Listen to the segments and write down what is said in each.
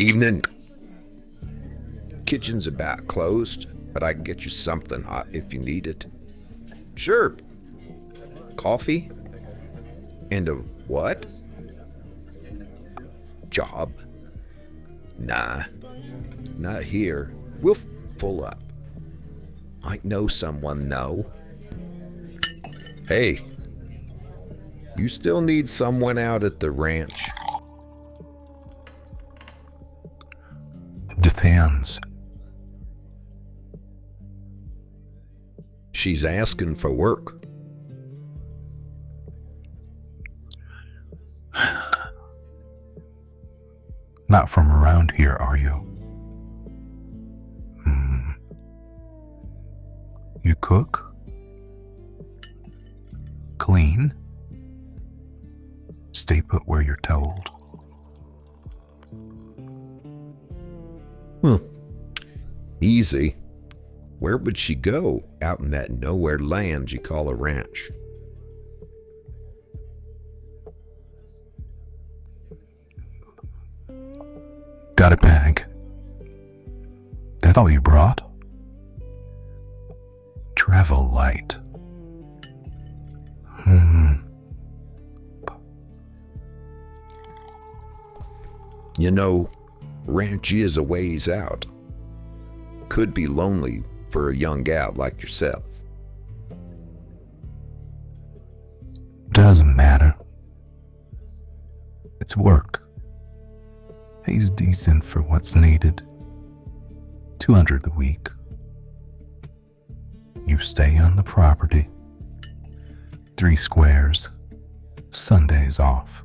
Evening. Kitchen's about closed, but I can get you something hot if you need it. Sure. Coffee? And a what? Job? Nah, not here. We'll full up. Might know someone, though. Hey, you still need someone out at the ranch? Depends. She's asking for work. Not from around here, are you? You cook? Clean? Stay put where you're told? Easy. Where would she go out in that nowhere land you call a ranch? Got a bag? That all you brought? Travel light. You know, ranch is a ways out. Could be lonely for a young gal like yourself. Doesn't matter. It's work. Pays decent for what's needed. $200 a week. You stay on the property. 3 squares. Sundays off.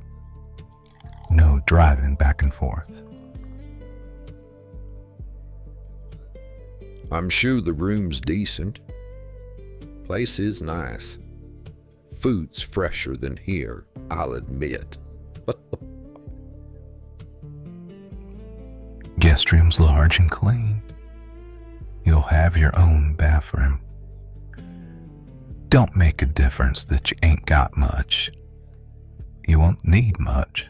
No driving back and forth. I'm sure the room's decent. Place is nice. Food's fresher than here, I'll admit. Guest room's large and clean. You'll have your own bathroom. Don't make a difference that you ain't got much. You won't need much.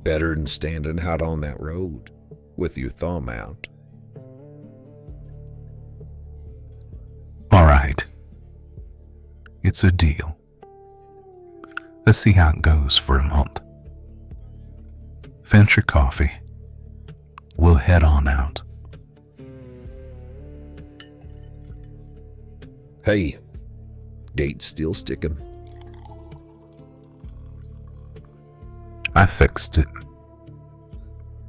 Better than standing out on that road with your thumb out. All right. It's a deal. Let's see how it goes for a month. Finish your coffee. We'll head on out. Hey, date still sticking? I fixed it.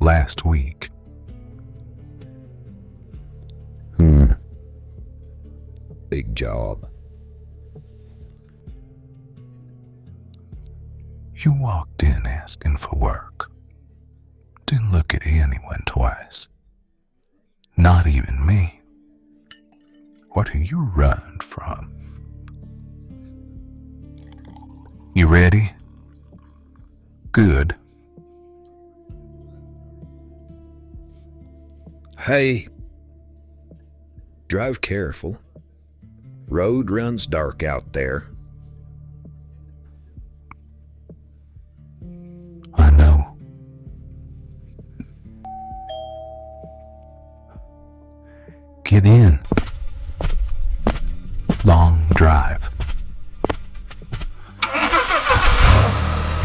Last week. Big job. You walked in asking for work. Didn't look at anyone twice. Not even me. What are you running from? You ready? Good. Hey, drive careful. Road runs dark out there. I know. Get in. Long drive.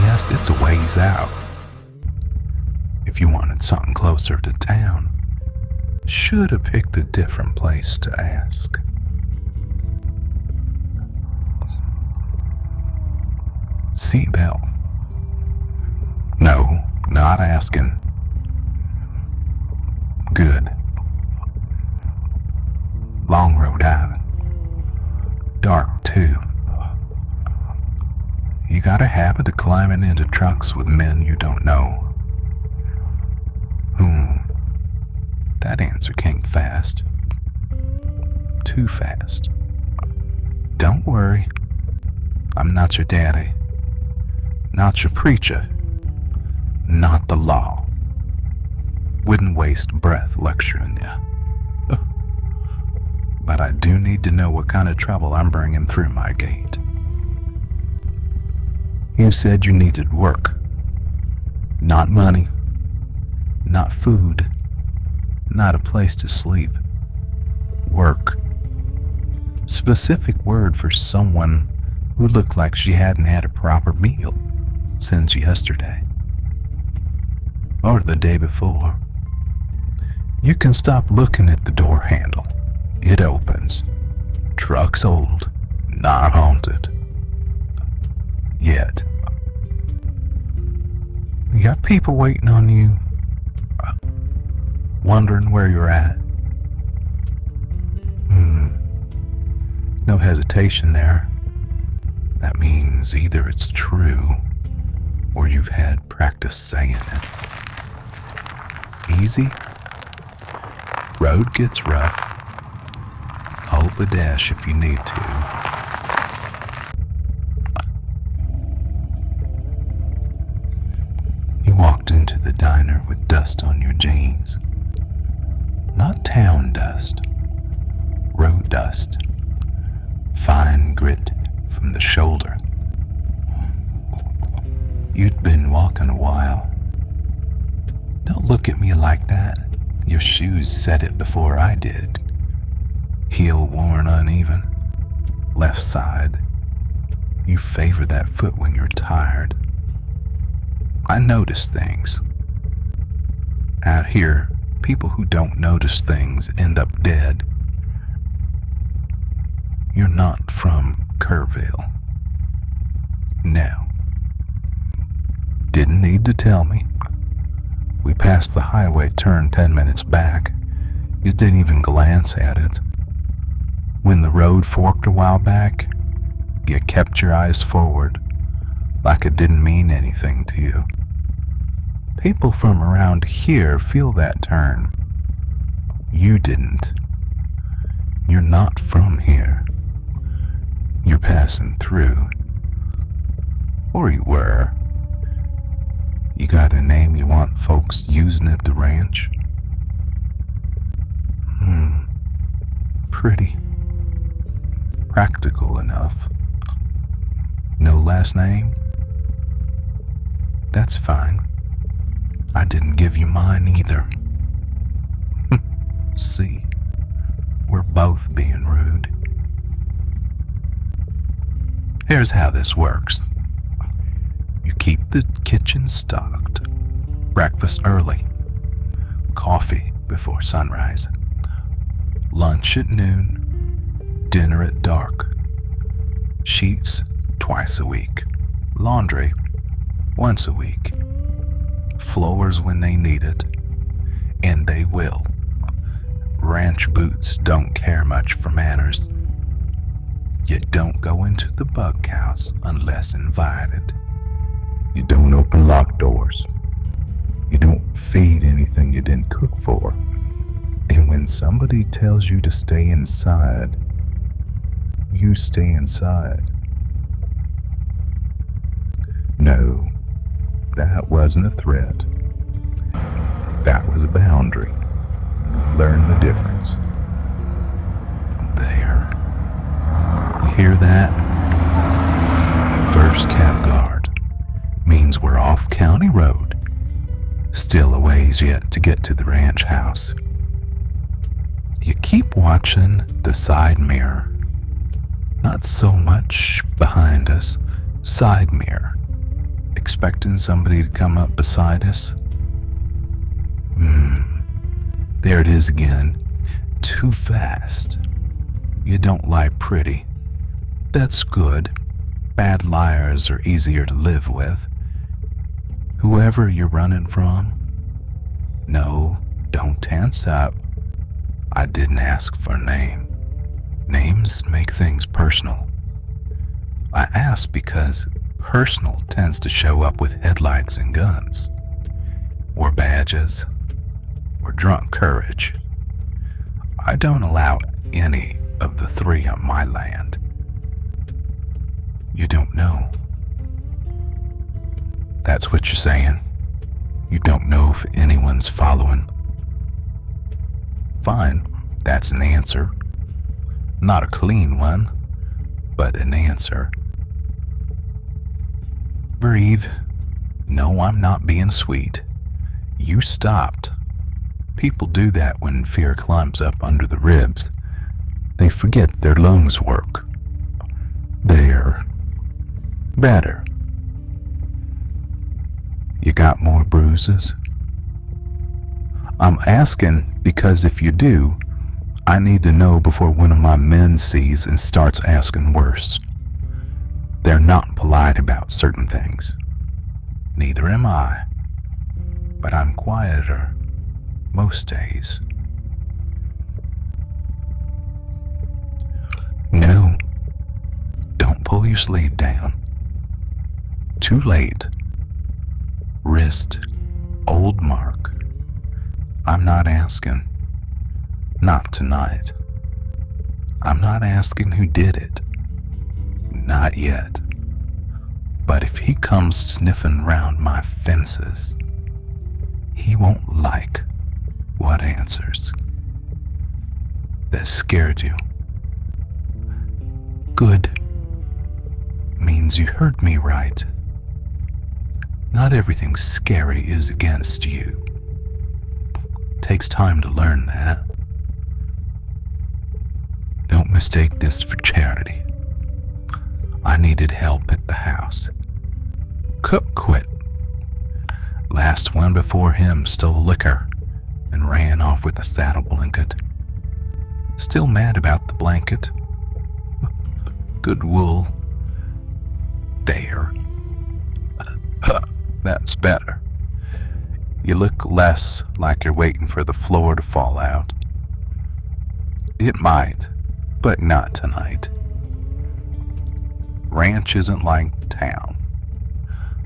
Yes, it's a ways out. If you wanted something closer to town, should have picked a different place to ask. Seatbelt. No, not asking. Good. Long road out. Dark, too. You got a habit of climbing into trucks with men you don't know. That answer came fast. Too fast. Don't worry. I'm not your daddy. Not your preacher. Not the law. Wouldn't waste breath lecturing you. But I do need to know what kind of trouble I'm bringing through my gate. You said you needed work. Not money. Not food. Not a place to sleep. Work. Specific word for someone who looked like she hadn't had a proper meal since yesterday. Or the day before. You can stop looking at the door handle. It opens. Truck's old, not haunted. Yet. You got people waiting on you, wondering where you're at. No hesitation there. That means either it's true or you've had practice saying it. Easy. Road gets rough. Hold a dash if you need to. You walked into the diner with dust on your jeans. Not town dust. Road dust. Fine grit from the shoulder. You'd been walking a while. Don't look at me like that. Your shoes said it before I did. Heel worn uneven. Left side. You favor that foot when you're tired. I notice things. Out here, people who don't notice things end up dead. You're not from Kerrville. No. Didn't need to tell me. We passed the highway turn 10 minutes back. You didn't even glance at it. When the road forked a while back, you kept your eyes forward, like it didn't mean anything to you. People from around here feel that turn. You didn't. You're not from here. You're passing through. Or you were. You got a name you want folks using at the ranch? Pretty. Practical enough. No last name? That's fine. I didn't give you mine either. See, we're both being rude. Here's how this works. You keep the kitchen stocked. Breakfast early. Coffee before sunrise. Lunch at noon. Dinner at dark. Sheets twice a week. Laundry once a week. Floors when they need it. And they will. Ranch boots don't care much for manners. You don't go into the bunkhouse unless invited. You don't open locked doors. You don't feed anything you didn't cook for. And when somebody tells you to stay inside, you stay inside. No, that wasn't a threat. That was a boundary. Learn the difference. There. You hear that? First cattle guard means we're off county road. Still a ways yet to get to the ranch house. You keep watching the side mirror. Not so much behind us. Side mirror. Expecting somebody to come up beside us. There it is again. Too fast. You don't lie pretty. That's good. Bad liars are easier to live with. Whoever you're running from. No, don't tense up. I didn't ask for a name. Names make things personal. I asked because personal tends to show up with headlights and guns. Or badges. Or drunk courage. I don't allow any of the three on my land. You don't know. That's what you're saying. You don't know if anyone's following. Fine, that's an answer. Not a clean one, but an answer. Breathe. No, I'm not being sweet. You stopped. People do that when fear climbs up under the ribs. They forget their lungs work. They're better. You got more bruises? I'm asking because if you do, I need to know before one of my men sees and starts asking worse. They're not polite about certain things. Neither am I. But I'm quieter most days. No, don't pull your sleeve down. Too late. Wrist, old mark. I'm not asking. Not tonight. I'm not asking who did it. Not yet. But if he comes sniffing round my fences, he won't like what answers. That scared you. Good. Means you heard me right. Not everything scary is against you. Takes time to learn that. Don't mistake this for charity. I needed help at the house. Cook quit. Last one before him stole liquor and ran off with a saddle blanket. Still mad about the blanket. Good wool. There. That's better. You look less like you're waiting for the floor to fall out. It might, but not tonight. Ranch isn't like town.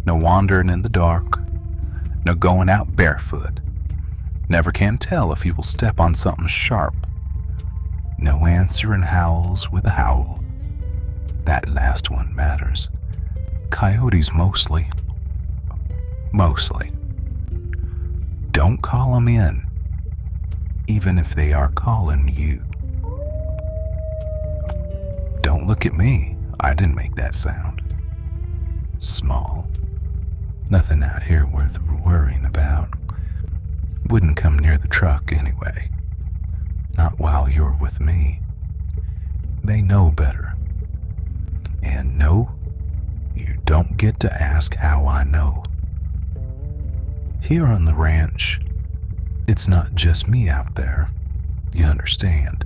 No wandering in the dark. No going out barefoot. Never can tell if you will step on something sharp. No answering howls with a howl. That last one matters. Coyotes mostly. Mostly. Don't call them in, even if they are calling you. Don't look at me. I didn't make that sound. Small. Nothing out here worth worrying about. Wouldn't come near the truck anyway. Not while you're with me. They know better. And no, you don't get to ask how I know. Here on the ranch, it's not just me out there. You understand?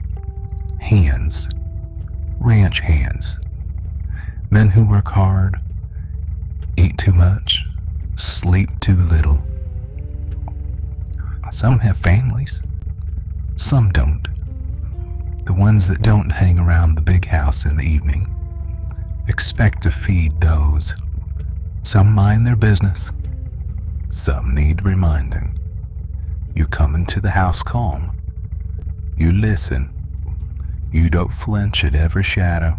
Hands. Ranch hands. Men who work hard, eat too much, sleep too little. Some have families. Some don't. The ones that don't hang around the big house in the evening expect to feed those. Some mind their business. Some need reminding. You come into the house calm. You listen. You don't flinch at every shadow.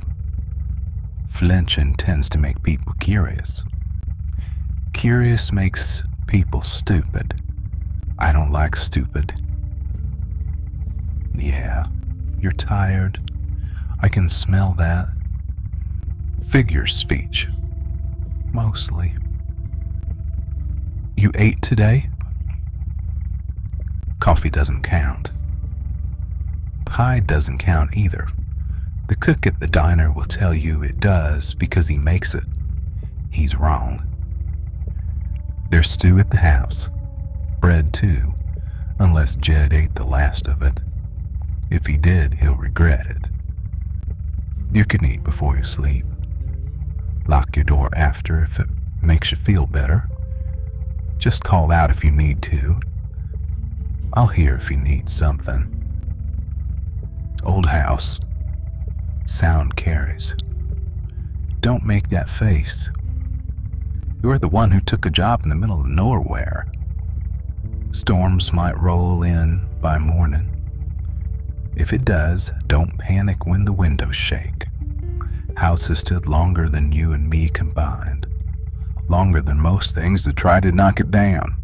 Flinching tends to make people curious. Curious makes people stupid. I don't like stupid. Yeah, you're tired. I can smell that. Figure speech. Mostly. You ate today? Coffee doesn't count. Pie doesn't count either. The cook at the diner will tell you it does because he makes it. He's wrong. There's stew at the house. Bread too, unless Jed ate the last of it. If he did, he'll regret it. You can eat before you sleep. Lock your door after if it makes you feel better. Just call out if you need to. I'll hear if you need something. Old house. Sound carries. Don't make that face. You're the one who took a job in the middle of nowhere. Storms might roll in by morning. If it does, don't panic when the windows shake. House has stood longer than you and me combined. Longer than most things that try to knock it down.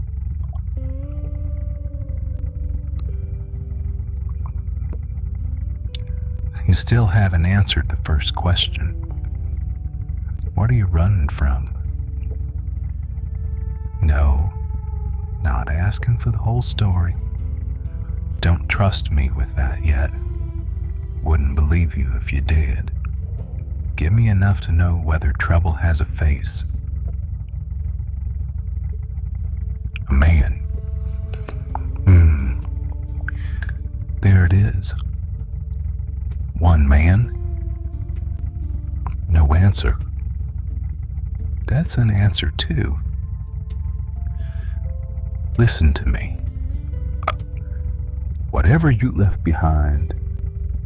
You still haven't answered the first question. What are you running from? asking for the whole story. Don't trust me with that yet. Wouldn't believe you if you did. Give me enough to know whether trouble has a face. A man. There it is. One man. No answer. That's an answer too. Listen to me. Whatever you left behind,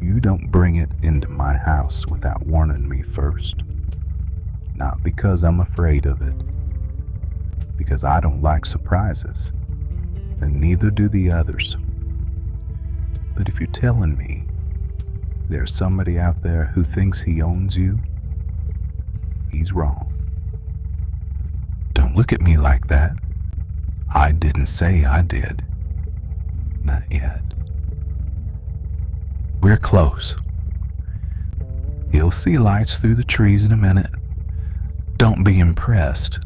you don't bring it into my house without warning me first. Not because I'm afraid of it, because I don't like surprises, and neither do the others. But if you're telling me there's somebody out there who thinks he owns you, he's wrong. Don't look at me like that. I didn't say I did. Not yet. We're close. You'll see lights through the trees in a minute. Don't be impressed.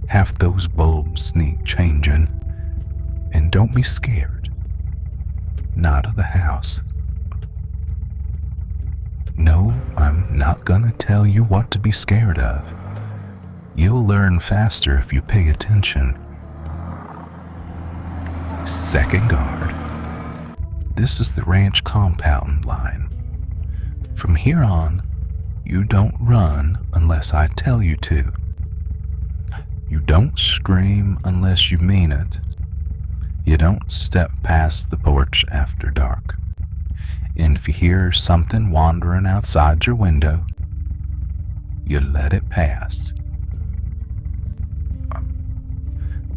Half those bulbs need changing. And don't be scared. Not of the house. No, I'm not gonna tell you what to be scared of. You'll learn faster if you pay attention. Second guard. This is the ranch compound line. From here on, you don't run unless I tell you to. You don't scream unless you mean it. You don't step past the porch after dark. And if you hear something wandering outside your window, you let it pass.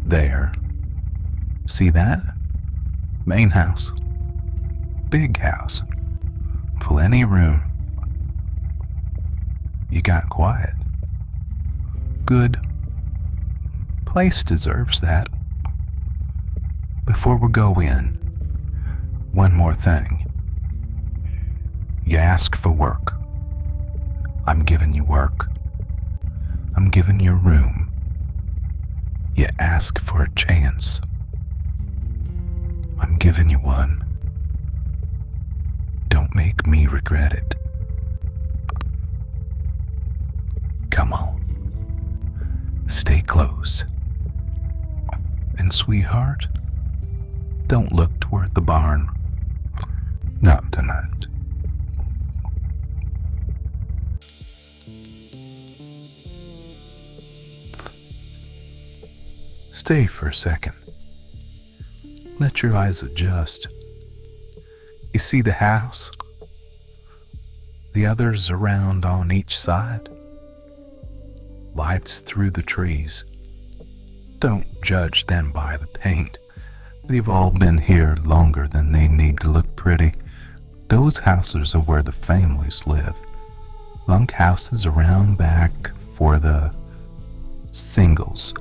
There. See that? Main house. Big house. Plenty of room. You got quiet. Good. Place deserves that. Before we go in, one more thing. You ask for work. I'm giving you work. I'm giving you room. You ask for a chance. I'm giving you one. Don't make me regret it. Come on. Stay close. And sweetheart, don't look toward the barn. Not tonight. Stay for a second. Let your eyes adjust. You see the house? The others around on each side? Lights through the trees. Don't judge them by the paint. They've all been here longer than they need to look pretty. Those houses are where the families live. Bunk houses around back for the singles.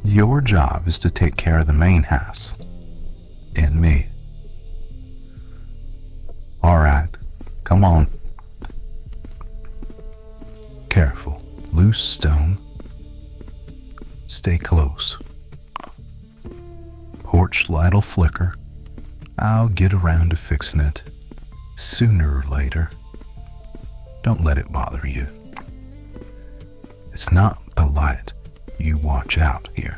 Your job is to take care of the main house. And me. Alright, come on. Careful. Loose stone. Stay close. Porch light'll flicker. I'll get around to fixing it. Sooner or later. Don't let it bother you. It's not the light. You watch out here.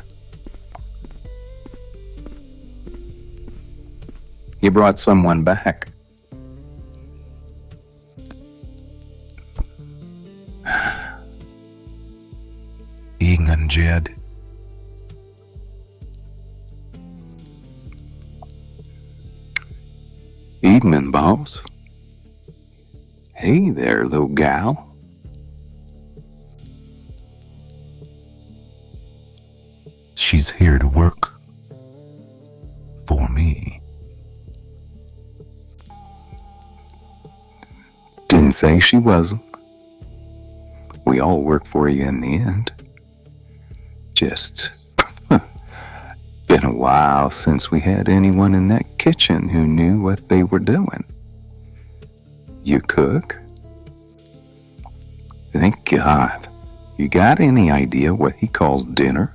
You brought someone back. Egan Jed. Evening, boss. Hey there, little gal. She's here to work. For me. Didn't say she wasn't. We all work for you in the end. Just been a while since we had anyone in that kitchen who knew what they were doing. You cook? Thank God. You got any idea what he calls dinner?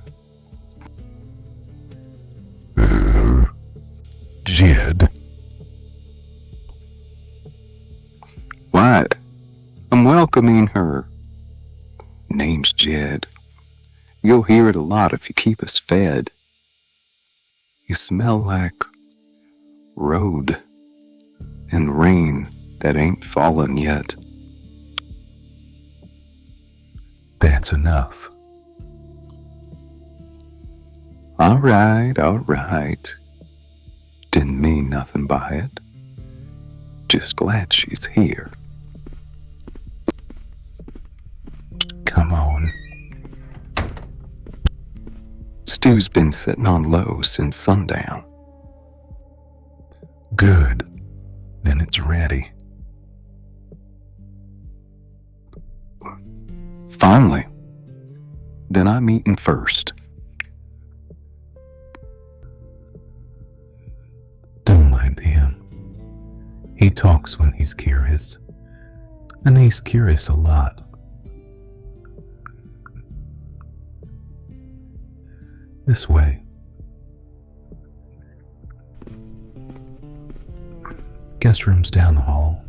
welcoming her. Name's Jed. You'll hear it a lot if you keep us fed. You smell like road and rain that ain't fallen yet. That's enough. All right. Didn't mean nothing by it. Just glad she's here. Come on. Stew's been sitting on low since sundown. Good. Then it's ready. Finally. Then I'm eating first. Don't mind him. He talks when he's curious. And he's curious a lot. This way. Guest room's down the hall.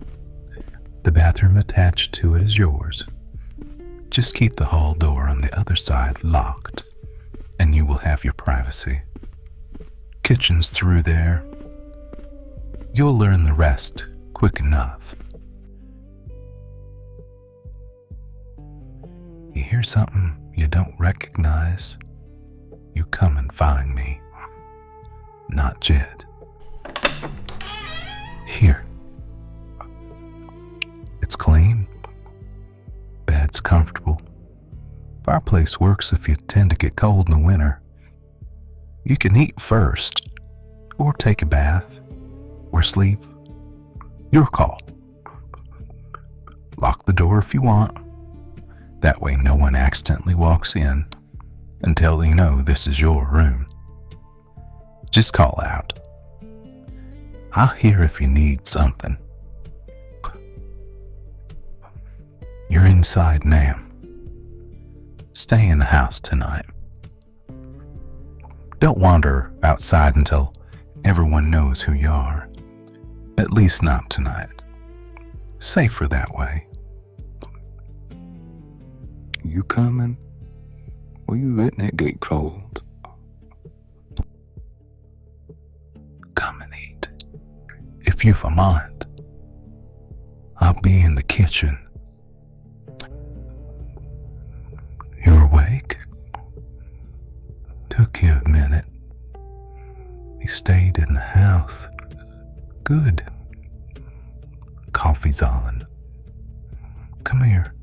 The bathroom attached to it is yours. Just keep the hall door on the other side locked, and you will have your privacy. Kitchen's through there. You'll learn the rest quick enough. You hear something you don't recognize, you come and find me, not Jed. Here. It's clean. Bed's comfortable. Fireplace works if you tend to get cold in the winter. You can eat first, or take a bath, or sleep. Your call. Lock the door if you want. That way no one accidentally walks in until they know this is your room. Just call out. I'll hear if you need something. You're inside now. Stay in the house tonight. Don't wander outside until everyone knows who you are. At least not tonight. Safer that way. You coming? Or you letting that gate cold? Come and eat. If you've a mind. I'll be in the kitchen. You're awake? Took you a minute. You stayed in the house. Good. Coffee's on. Come here.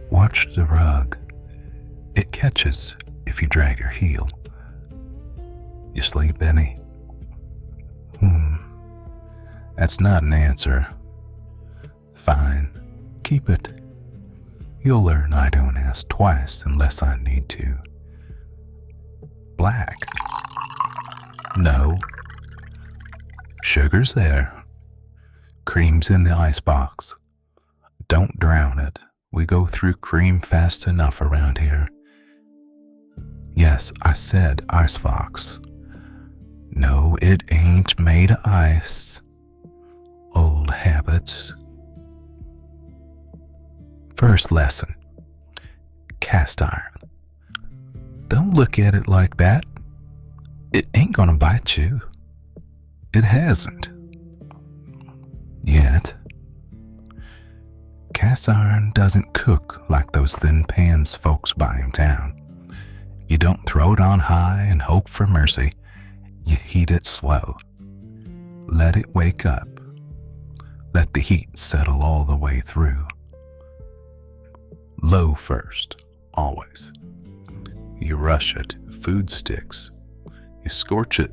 Watch the rug. It catches if you drag your heel. You sleep any? That's not an answer. Fine. Keep it. You'll learn I don't ask twice unless I need to. Black? No. Sugar's there. Cream's in the icebox. Don't drown it. We go through cream fast enough around here. Yes, I said icebox. No, it ain't made of ice. Old habits. First lesson. Cast iron. Don't look at it like that. It ain't gonna bite you. It hasn't. Yet. Cast iron doesn't cook like those thin pans folks buy in town. You don't throw it on high and hope for mercy. You heat it slow. Let it wake up. Let the heat settle all the way through. Low first, always. You rush it, food sticks. You scorch it,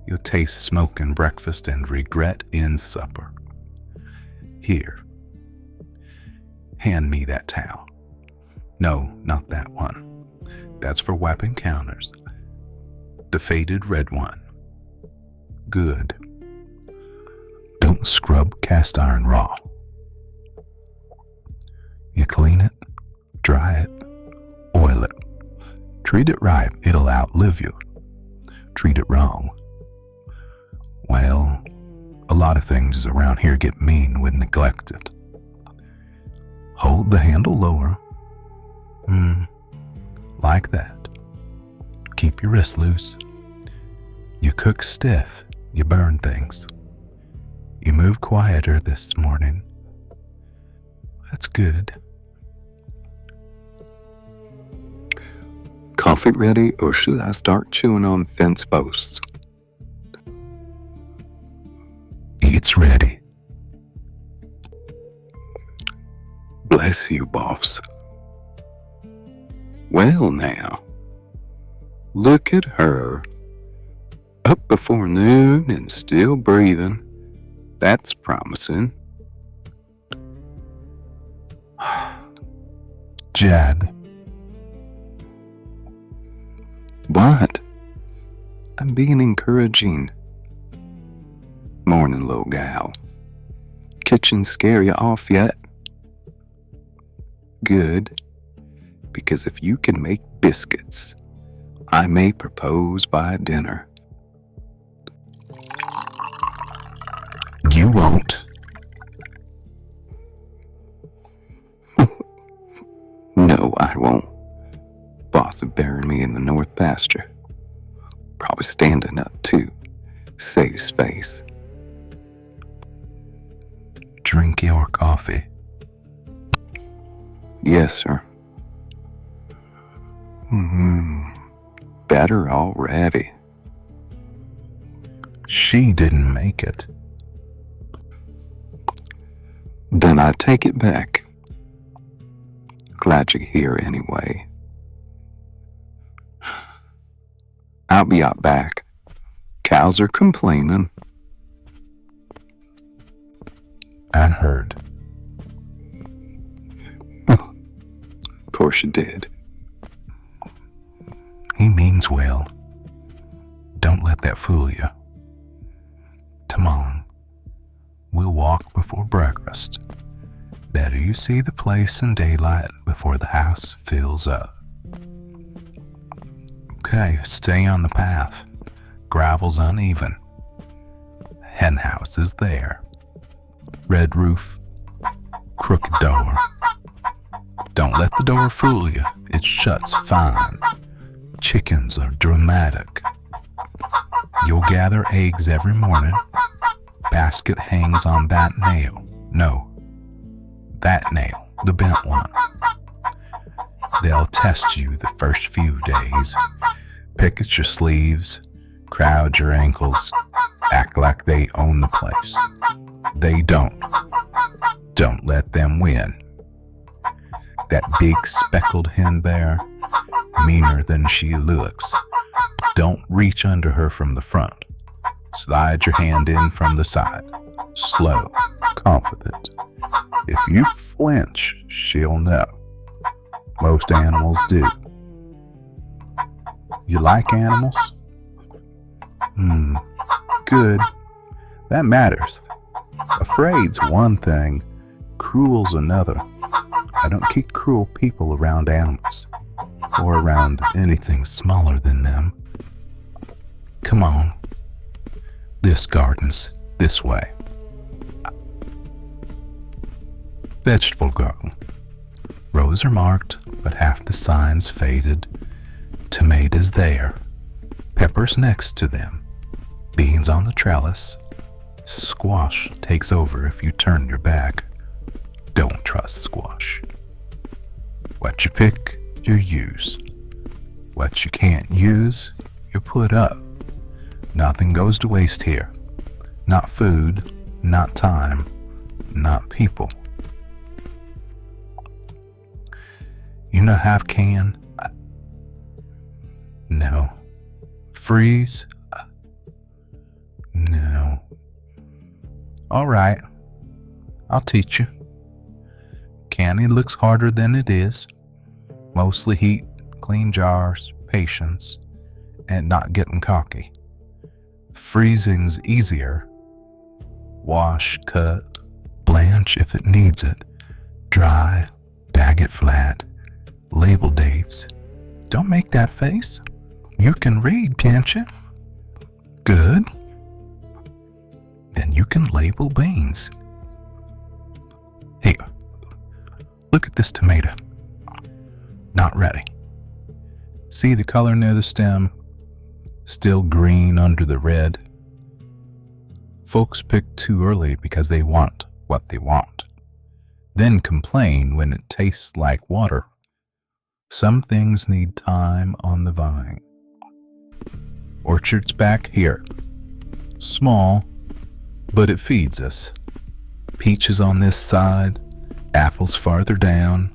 you'll taste smoke in breakfast and regret in supper. Here. Hand me that towel. No, not that one. That's for wiping counters. The faded red one. Good. Don't scrub cast iron raw. You clean it, dry it, oil it. Treat it right, it'll outlive you. Treat it wrong. Well, a lot of things around here get mean when neglected. Hold the handle lower. Like that. Keep your wrist loose. You cook stiff, you burn things. You move quieter this morning. That's good. Coffee ready, or should I start chewing on fence posts? It's ready. Bless you, boss. Well now, look at her. Up before noon and still breathing. That's promising. Jed. What? I'm being encouraging. Morning, little gal. Kitchen scare you off yet? Good, because if you can make biscuits, I may propose by dinner. You won't. No, I won't. Boss would bury me in the north pasture. Probably standing up, too. Save space. Drink your coffee. Yes, sir. Better already. She didn't make it. Then I take it back. Glad you're here anyway. I'll be out back. Cows are complaining. I heard. Of course you did. He means well. Don't let that fool you. Come on. We'll walk before breakfast. Better you see the place in daylight before the house fills up. Okay, stay on the path. Gravel's uneven. Hen house is there. Red roof. Crooked door. Don't let the door fool you. It shuts fine. Chickens are dramatic. You'll gather eggs every morning. Basket hangs on that nail. No, that nail, the bent one. They'll test you the first few days. Pick at your sleeves, crowd your ankles, act like they own the place. They don't. Don't let them win. That big speckled hen there, meaner than she looks. Don't reach under her from the front. Slide your hand in from the side. Slow, confident. If you flinch, she'll know. Most animals do. You like animals? Good. That matters. Afraid's one thing, cruel's another. I don't keep cruel people around animals, or around anything smaller than them. Come on. This garden's this way. Vegetable garden. Rows are marked, but half the signs faded. Tomatoes there. Peppers next to them. Beans on the trellis. Squash takes over if you turn your back. Don't trust squash. What you pick, you use. What you can't use, you put up. Nothing goes to waste here. Not food, not time, not people. You know half can? No. Freeze? No. All right. I'll teach you. Canning looks harder than it is. Mostly heat, clean jars, patience, and not getting cocky. Freezing's easier. Wash, cut, blanch if it needs it. Dry, bag it flat. Label dates. Don't make that face. You can read, can't you? Good. Then you can label beans. Here, Look at this tomato. Not ready. See the color near the stem? Still green under the red. Folks pick too early because they want what they want, then complain when it tastes like water. Some things need time on the vine. Orchard's back here. Small, but it feeds us. Peaches on this side, apples farther down,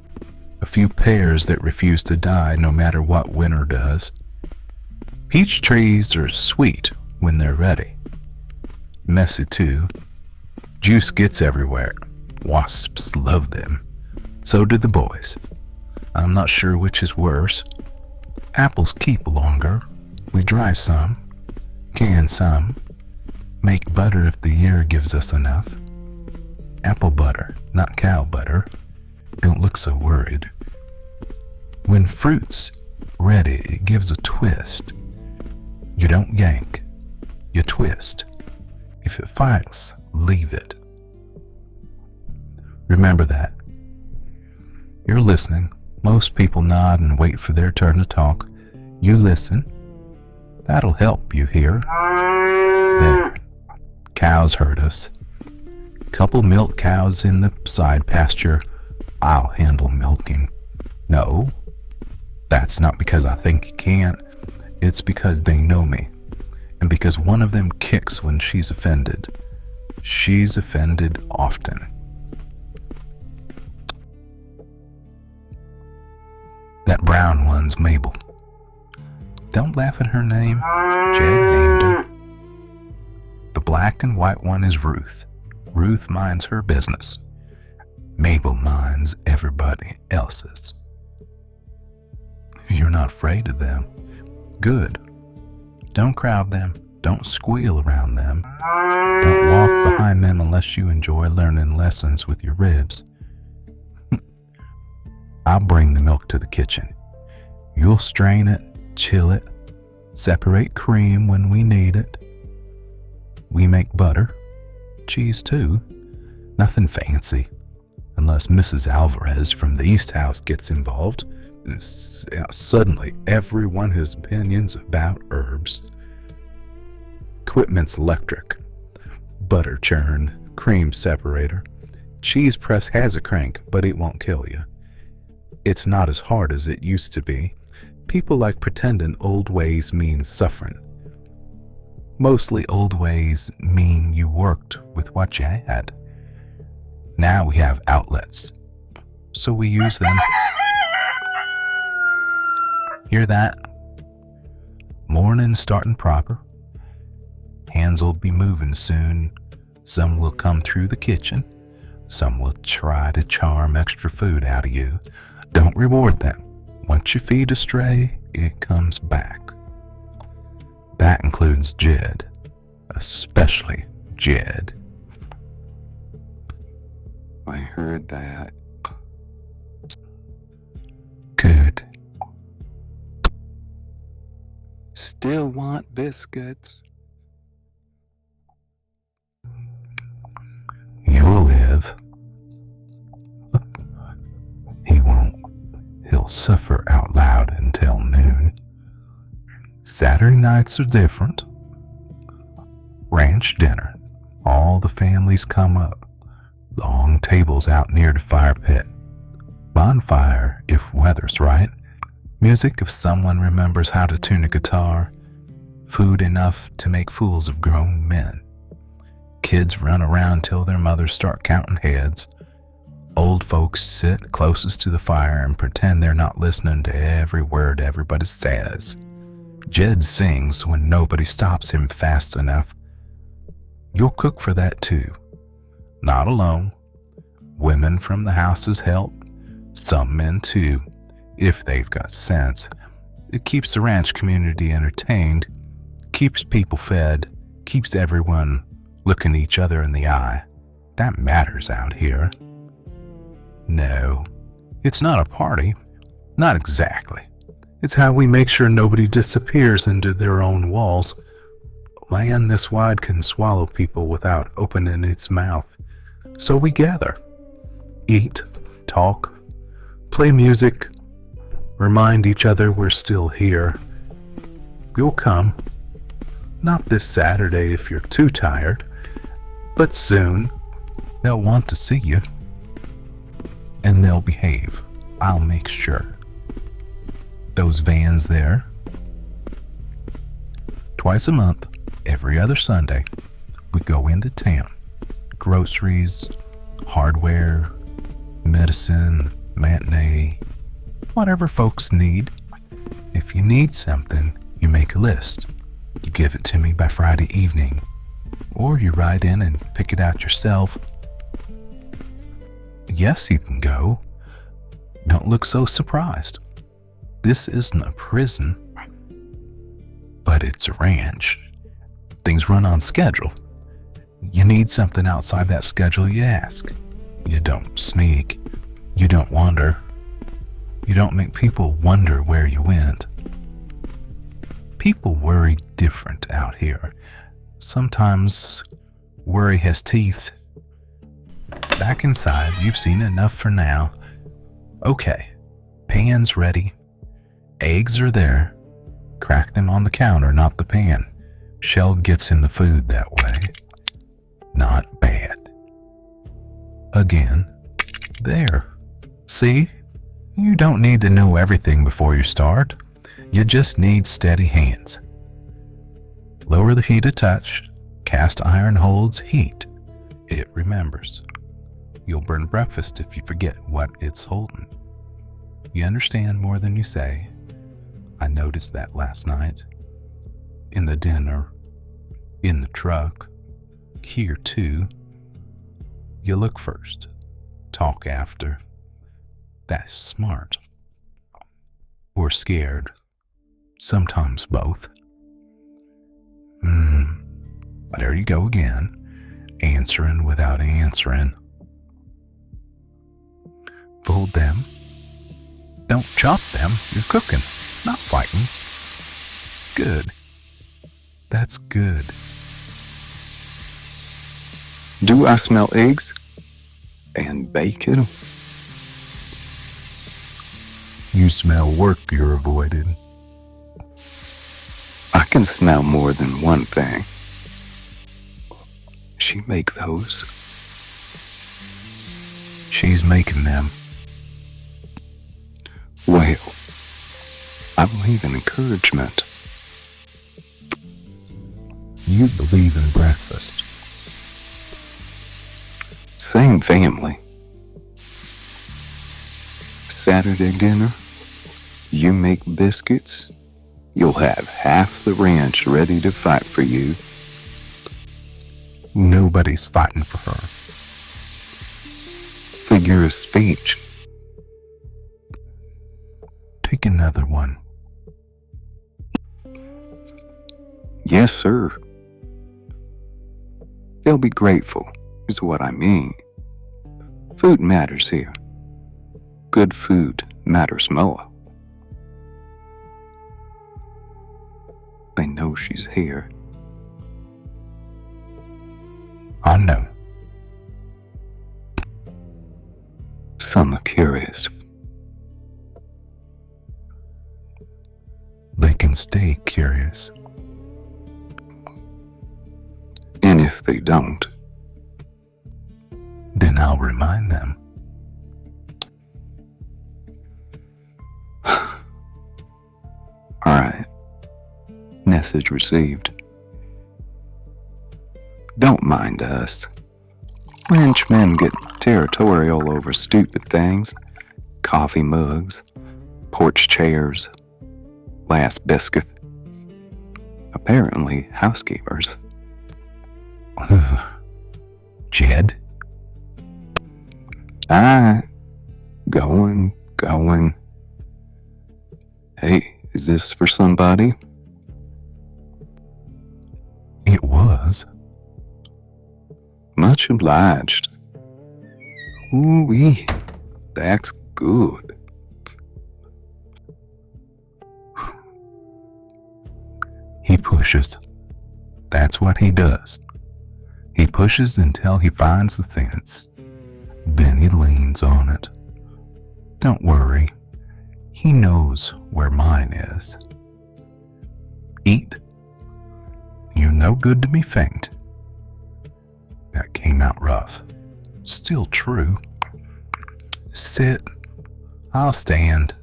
a few pears that refuse to die no matter what winter does. Peach trees are sweet when they're ready. Messy too. Juice gets everywhere. Wasps love them. So do the boys. I'm not sure which is worse. Apples keep longer. We dry some, can some, make butter if the year gives us enough. Apple butter, not cow butter. Don't look so worried. When fruit's ready, it gives a twist. You don't yank, you twist. If it fights, leave it. Remember that. You're listening. Most people nod and wait for their turn to talk. You listen. That'll help you hear. There. Cows hurt us. Couple milk cows in the side pasture. I'll handle milking. No, that's not because I think you can't. It's because they know me. And because one of them kicks when she's offended. She's offended often. That brown one's Mabel. Don't laugh at her name. Jed named her. The black and white one is Ruth. Ruth minds her business. Mabel minds everybody else's. You're not afraid of them. Good. Don't crowd them. Don't squeal around them. Don't walk behind them unless you enjoy learning lessons with your ribs. I'll bring the milk to the kitchen. You'll strain it, chill it, separate cream when we need it. We make butter, cheese too. Nothing fancy, unless Mrs. Alvarez from the East House gets involved. Suddenly, everyone has opinions about herbs. Equipment's electric. Butter churn, cream separator. Cheese press has a crank, but it won't kill you. It's not as hard as it used to be. People like pretending old ways mean suffering. Mostly old ways mean you worked with what you had. Now we have outlets, so we use them. Hear that? Morning's starting proper. Hands will be moving soon. Some will come through the kitchen. Some will try to charm extra food out of you. Don't reward them. Once you feed a stray, it comes back. That includes Jed, especially Jed. I heard that. Good. Still want biscuits. You'll live. He won't. He'll suffer out loud until noon. Saturday nights are different. Ranch dinner. All the families come up. Long tables out near the fire pit. Bonfire if weather's right. Music if someone remembers how to tune a guitar. Food enough to make fools of grown men. Kids run around till their mothers start counting heads. Old folks sit closest to the fire and pretend they're not listening to every word everybody says. Jed sings when nobody stops him fast enough. You'll cook for that too. Not alone. Women from the houses help. Some men too, if they've got sense. It keeps the ranch community entertained, keeps people fed, keeps everyone looking each other in the eye. That matters out here. No, it's not a party. Not exactly. It's how we make sure nobody disappears into their own walls. Land this wide can swallow people without opening its mouth. So we gather, eat, talk, play music, remind each other we're still here. You'll come. Not this Saturday if you're too tired, but soon they'll want to see you. And they'll behave. I'll make sure. Those vans there. Twice a month, every other Sunday, we go into town. Groceries, hardware, medicine, matinee, whatever folks need. If you need something, you make a list. You give it to me by Friday evening, or you ride in and pick it out yourself. Yes, you can go. Don't look so surprised. This isn't a prison, but it's a ranch. Things run on schedule. You need something outside that schedule, you ask. You don't sneak. You don't wander. You don't make people wonder where you went. People worry different out here. Sometimes worry has teeth. Back inside, you've seen enough for now. Okay, pan's ready. Eggs are there. Crack them on the counter, not the pan. Shell gets in the food that way. Not bad. Again, there. See? You don't need to know everything before you start. You just need steady hands. Lower the heat a touch. Cast iron holds heat. It remembers. You'll burn breakfast if you forget what it's holding. You understand more than you say. I noticed that last night. In the dinner. In the truck. Here too. You look first. Talk after. That's smart. Or scared. Sometimes both. There you go again. Answering without answering. Fold them. Don't chop them. You're cooking, not fighting. Good. That's good. Do I smell eggs? And bacon? You smell work you're avoided. I can smell more than one thing. She make those? She's making them. Well, I believe in encouragement. You believe in breakfast. Same family. Saturday dinner, you make biscuits, you'll have half the ranch ready to fight for you. Nobody's fighting for her. Figure of speech. Take another one. Yes, sir. They'll be grateful, is what I mean. Food matters here. Good food matters more. They know she's here. I know. Some are curious. They can stay curious. And if they don't, then I'll remind them. Alright. Message received. Don't mind us. Ranchmen get territorial over stupid things. Coffee mugs, porch chairs, last biscuit. Apparently housekeepers. Jed? Going. Hey, is this for somebody? It was. Much obliged. Ooh-wee, that's good. He pushes. That's what he does. He pushes until he finds the fence. Then he leans on it. Don't worry, he knows where mine is. Eat. You're no good to be faint. That came out rough. Still true. Sit. I'll stand.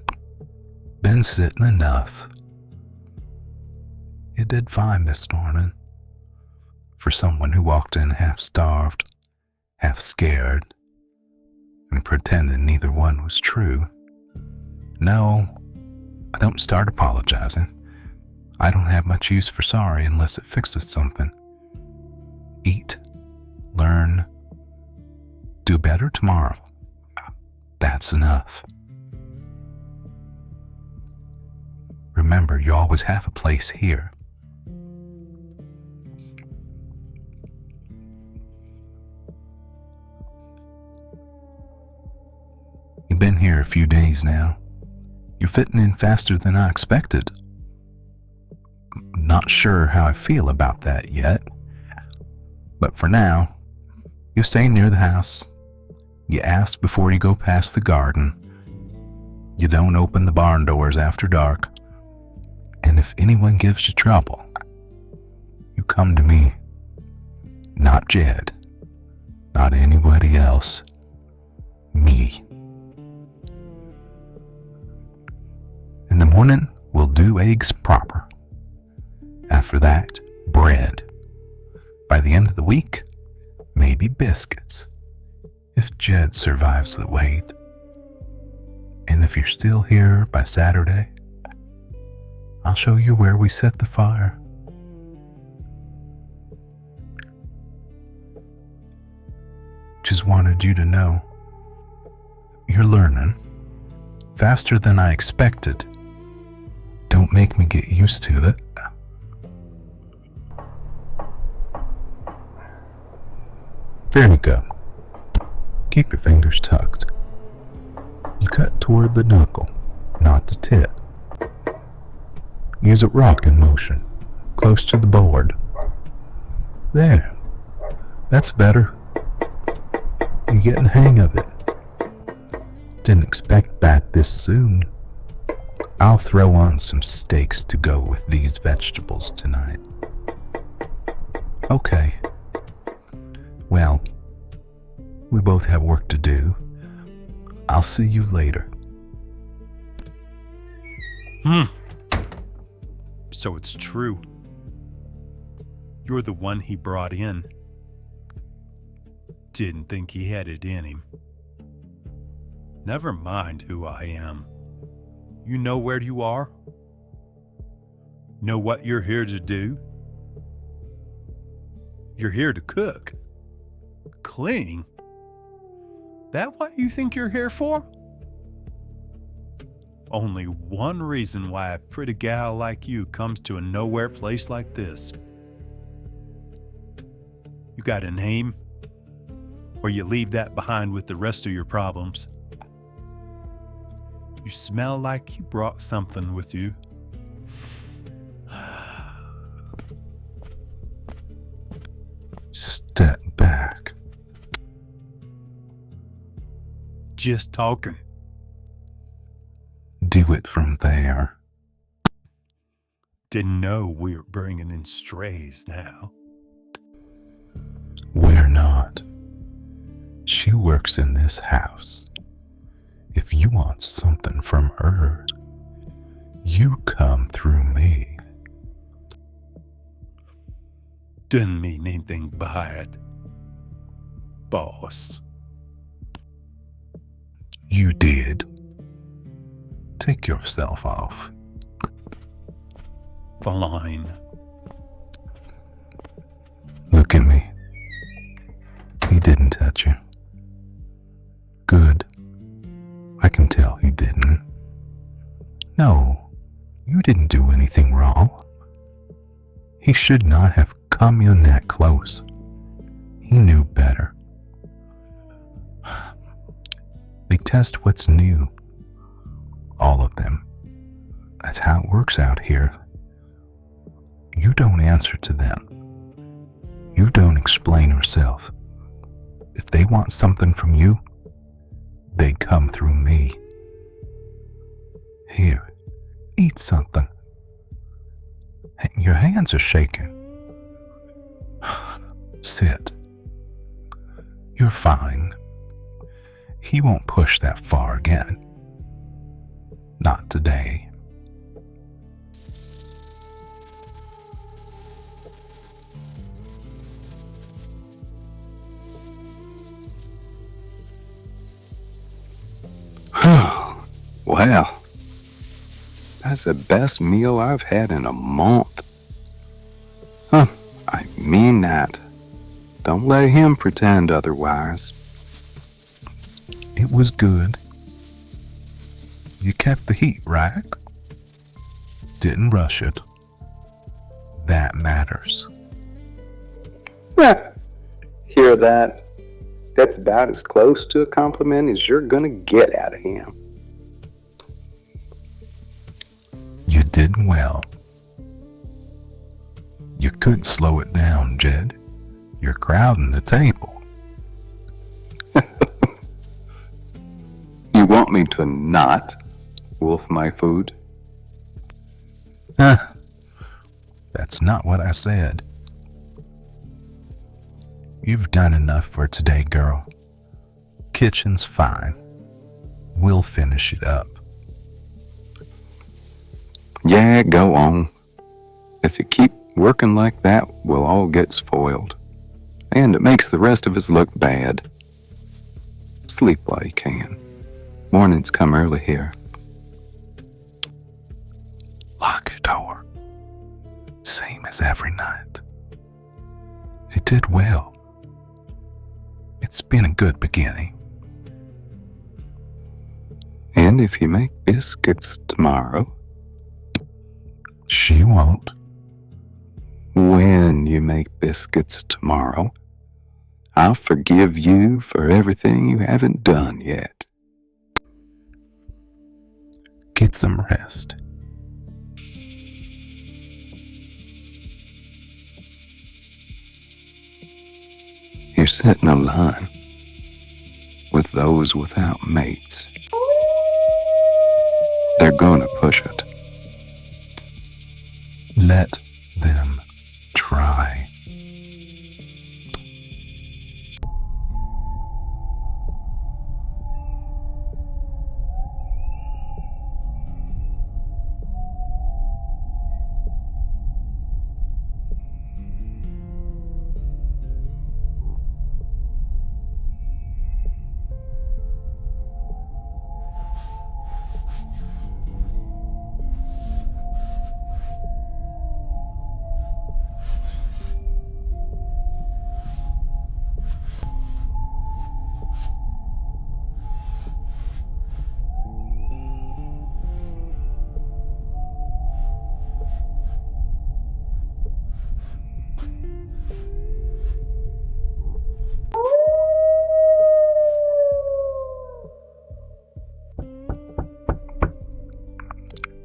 Been sitting enough. You did fine this morning. For someone who walked in half starved, half scared, and pretended neither one was true. No, I don't start apologizing. I don't have much use for sorry unless it fixes something. Eat, learn, do better tomorrow. That's enough. Remember, you always have a place here. You've been here a few days now. You're fitting in faster than I expected. Not sure how I feel about that yet. But for now, you stay near the house. You ask before you go past the garden. You don't open the barn doors after dark. And if anyone gives you trouble, you come to me. Not Jed. Not anybody else. Me. In the morning, we'll do eggs proper. After that, bread. By the end of the week, maybe biscuits. If Jed survives the wait. And if you're still here by Saturday, I'll show you where we set the fire. Just wanted you to know. You're learning. Faster than I expected. Don't make me get used to it. There you go. Keep your fingers tucked. You cut toward the knuckle, not the tip. Use a rocking motion, close to the board. There. That's better. You're getting the hang of it. Didn't expect that this soon. I'll throw on some steaks to go with these vegetables tonight. Okay. Well, we both have work to do. I'll see you later. So it's true. You're the one he brought in. Didn't think he had it in him. Never mind who I am. You know where you are? Know what you're here to do? You're here to cook. Clean? That what you think you're here for? Only one reason why a pretty gal like you comes to a nowhere place like this. You got a name? Or you leave that behind with the rest of your problems? You smell like you brought something with you. Step back. Just talking. Do it from there. Didn't know we were bringing in strays now. We're not. She works in this house. If you want something from her, you come through me. Didn't mean anything by it, boss. You did. Take yourself off. Fine. Look at me. He didn't touch you. Good. I can tell he didn't. No, you didn't do anything wrong. He should not have come in that close. He knew better. They test what's new. All of them. That's how it works out here. You don't answer to them. You don't explain yourself. If they want something from you, they come through me. Here, eat something. Your hands are shaking. Sit. You're fine. He won't push that far again. Not today. Well, that's the best meal I've had in a month. I mean that. Don't let him pretend otherwise. It was good. You kept the heat, right? Didn't rush it. That matters. Hear that? That's about as close to a compliment as you're gonna get out of him. You did well. You could slow it down, Jed. You're crowding the table. You want me to not wolf my food? That's not what I said. You've done enough for today, girl. Kitchen's fine. We'll finish it up. Yeah, go on. If you keep working like that, we'll all get spoiled. And it makes the rest of us look bad. Sleep while you can. Mornings come early here. Lock your door. Same as every night. You did well. It's been a good beginning. And if you make biscuits tomorrow, She won't. when you make biscuits tomorrow, I'll forgive you for everything you haven't done yet. Get some rest. You're setting a line with those without mates. They're gonna push it. Let them try.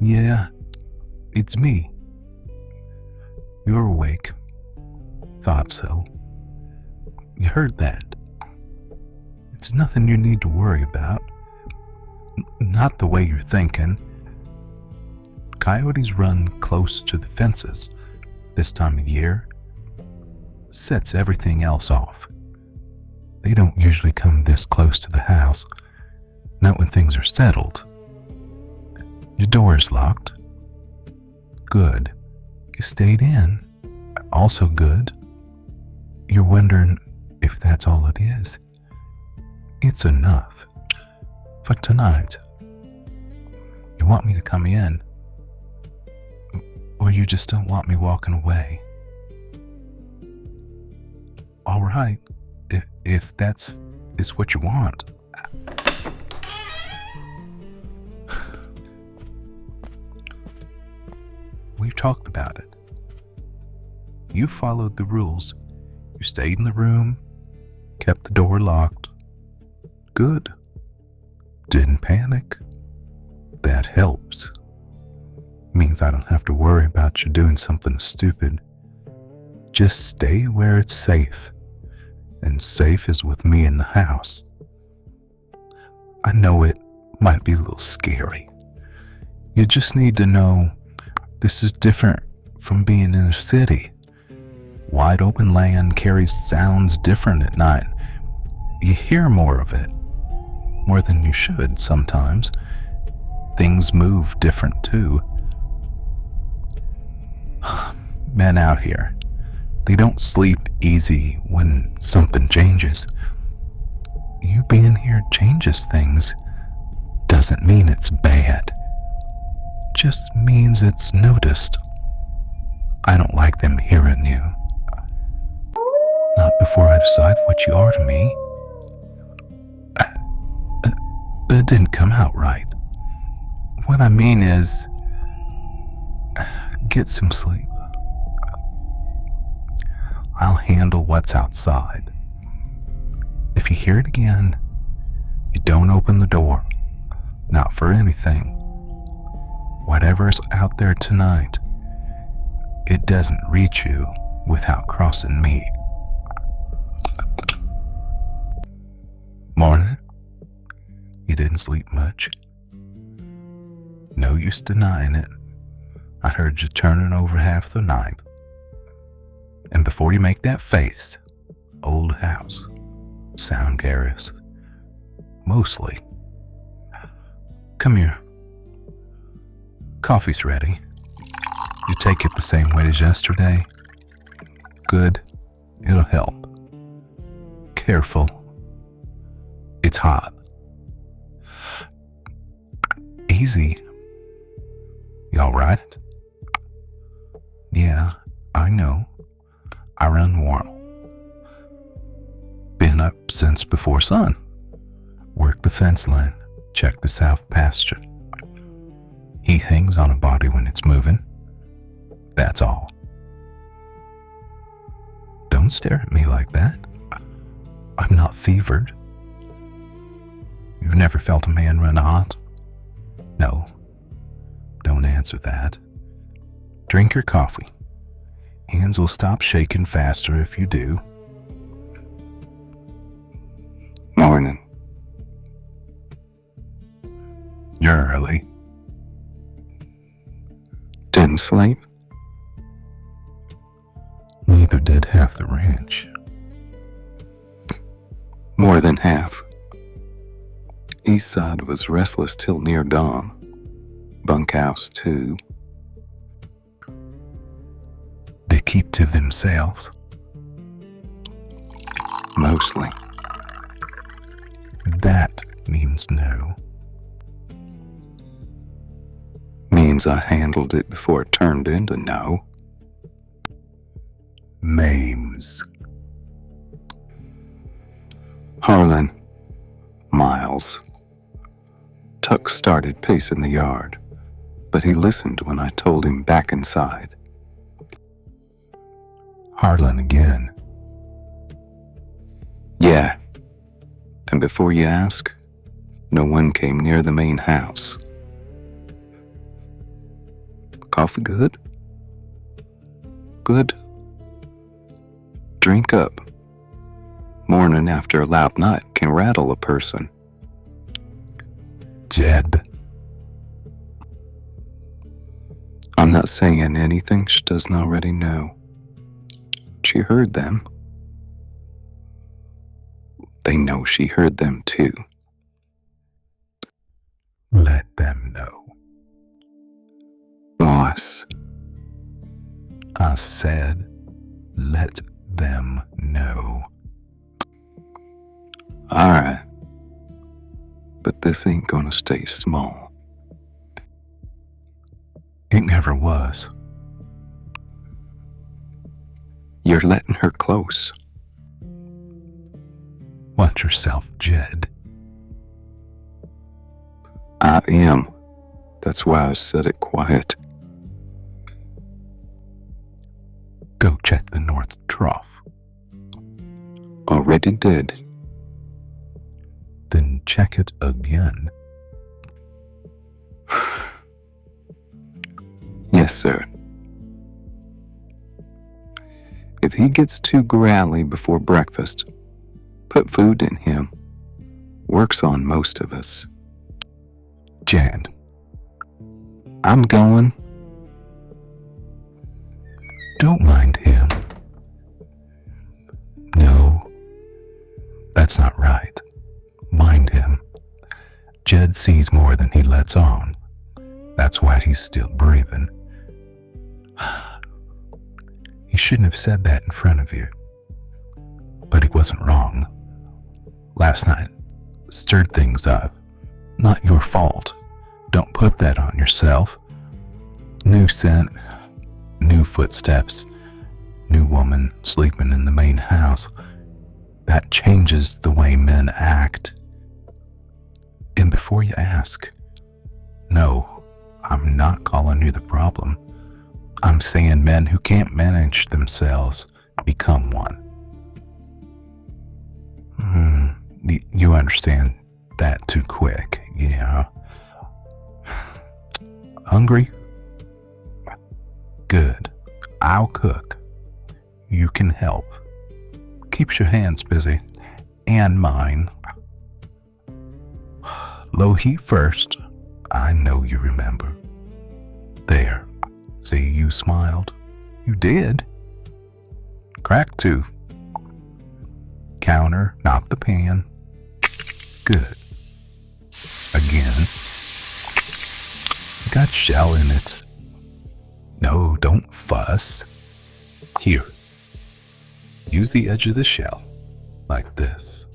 Yeah, it's me. You're awake. Thought so. You heard that. It's nothing you need to worry about. Not the way you're thinking. Coyotes run close to the fences this time of year. Sets everything else off. They don't usually come this close to the house, not when things are settled. Your door is locked. Good. You stayed in. Also good. You're wondering if that's all it is. It's enough. For tonight. You want me to come in? Or you just don't want me walking away? All right. If that's is what you want. We've talked about it. You followed the rules. You stayed in the room, kept the door locked. Good. Didn't panic. That helps. Means I don't have to worry about you doing something stupid. Just stay where it's safe. And safe is with me in the house. I know it might be a little scary. You just need to know this is different from being in a city. Wide open land carries sounds different at night. You hear more of it, more than you should sometimes. Things move different too. Men out here, they don't sleep easy when something changes. You being here changes things. Doesn't mean it's bad. Just means it's noticed. I don't like them hearing you. Not before I decide what you are to me. But it didn't come out right. What I mean is, get some sleep. I'll handle what's outside. If you hear it again, you don't open the door. Not for anything. Whatever's out there tonight, it doesn't reach you without crossing me. Morning. You didn't sleep much. No use denying it. I heard you turning over half the night. And before you make that face, old house, sound carries. Mostly. Come here. Coffee's ready. You take it the same way as yesterday? Good. It'll help. Careful. It's hot. Easy. You alright? Yeah, I know. I run warm. Been up since before sun. Work the fence line. Check the south pasture. Heat hangs on a body when it's moving. That's all. Don't stare at me like that. I'm not fevered. You've never felt a man run hot? No. Don't answer that. Drink your coffee. Hands will stop shaking faster if you do. Morning. You're early. Didn't sleep? Neither did half the ranch. More than half. East side was restless till near dawn. Bunkhouse too. They keep to themselves. Mostly. That means no. Means I handled it before it turned into no. Mames. Harlan. Miles. Tuck started pacing the yard, but he listened when I told him back inside. Harlan again. Yeah. And before you ask, no one came near the main house. Coffee good? Good. Drink up. Morning after a loud night can rattle a person. Jed. I'm not saying anything she doesn't already know. She heard them. They know she heard them too. Let them know. Boss. I said, let them know. Alright. But this ain't gonna stay small. It never was. You're letting her close. Watch yourself, Jed. I am. That's why I said it quiet. Go check the north trough. Already did. Then check it again. Yes, sir. If he gets too growly before breakfast, put food in him. Works on most of us. Jan. I'm going. Don't mind him. No, that's not right. Mind him. Jed sees more than he lets on. That's why he's still breathing. He shouldn't have said that in front of you. But he wasn't wrong. Last night stirred things up. Not your fault. Don't put that on yourself. New scent, new footsteps, new woman sleeping in the main house. That changes the way men act. And before you ask, no, I'm not calling you the problem. I'm saying men who can't manage themselves become one. You understand that too quick, yeah. Hungry? Good. I'll cook. You can help. Keeps your hands busy. And mine. Low heat first. I know you remember. There. See, you smiled. You did. Crack 2. Counter, not the pan. Good. Again. Got shell in it. No, don't fuss. Here. Use the edge of the shell. Like this.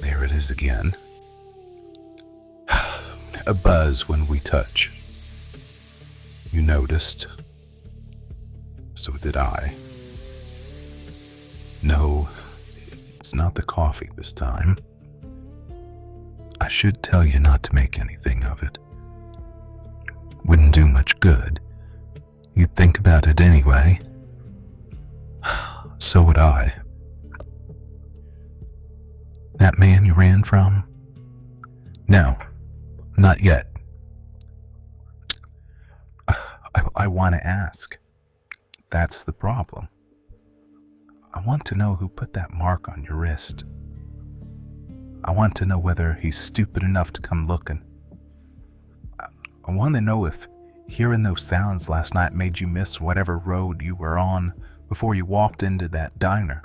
There it is again. A buzz when we touch. You noticed. So did I. No, it's not the coffee this time. I should tell you not to make anything of it. Wouldn't do much good. You'd think about it anyway. So would I. That man you ran from? No, not yet. I want to ask. That's the problem. I want to know who put that mark on your wrist. I want to know whether he's stupid enough to come looking. I want to know if hearing those sounds last night made you miss whatever road you were on before you walked into that diner.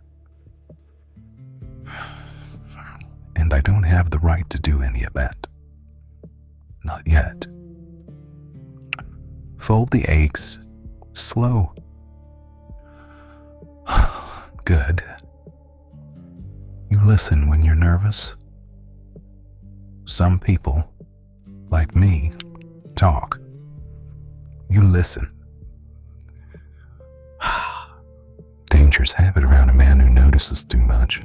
And I don't have the right to do any of that. Not yet. Fold the eggs. Slow. Good. You listen when you're nervous. Some people, like me, talk. You listen. Dangerous habit around a man who notices too much.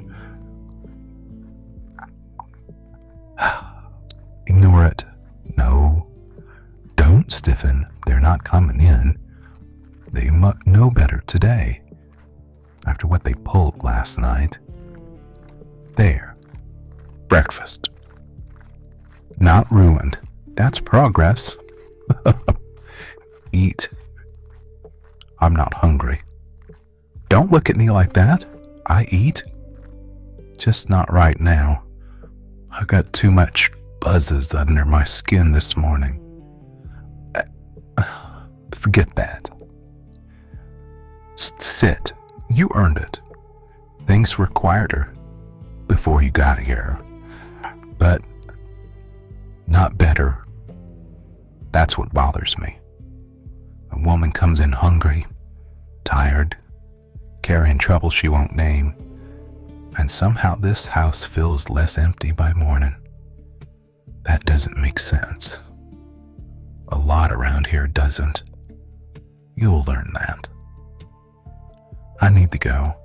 Ignore it. No. Don't stiffen. They're not coming in. They must know better today. After what they pulled last night. There. Breakfast. Not ruined. That's progress. Eat. I'm not hungry. Don't look at me like that. I eat. Just not right now. I got too much buzzes under my skin this morning. Forget that. Sit. You earned it. Things were quieter before you got here. But not better. That's what bothers me. A woman comes in hungry, tired, carrying trouble she won't name, and somehow this house feels less empty by morning. That doesn't make sense. A lot around here doesn't. You'll learn that. I need to go.